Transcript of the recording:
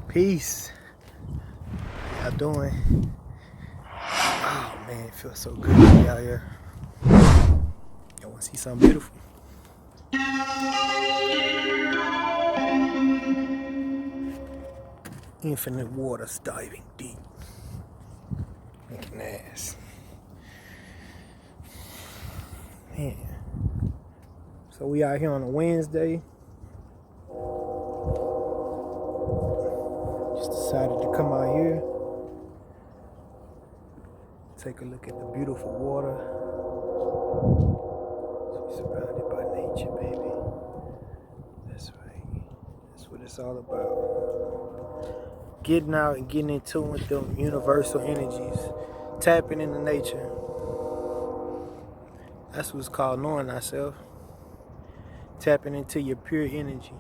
Peace. How y'all doing? Oh man, it feels so good to be out here. Y'all wanna see something beautiful? Infinite waters diving deep. Making ass. Man. So we out here on a Wednesday. Just decided to come out here. Take a look at the beautiful water. We're surrounded by nature, baby. That's right. That's what it's all about. Getting out and getting in tune with them universal energies. Tapping into nature. That's what's called knowing ourselves. Tapping into your pure energy.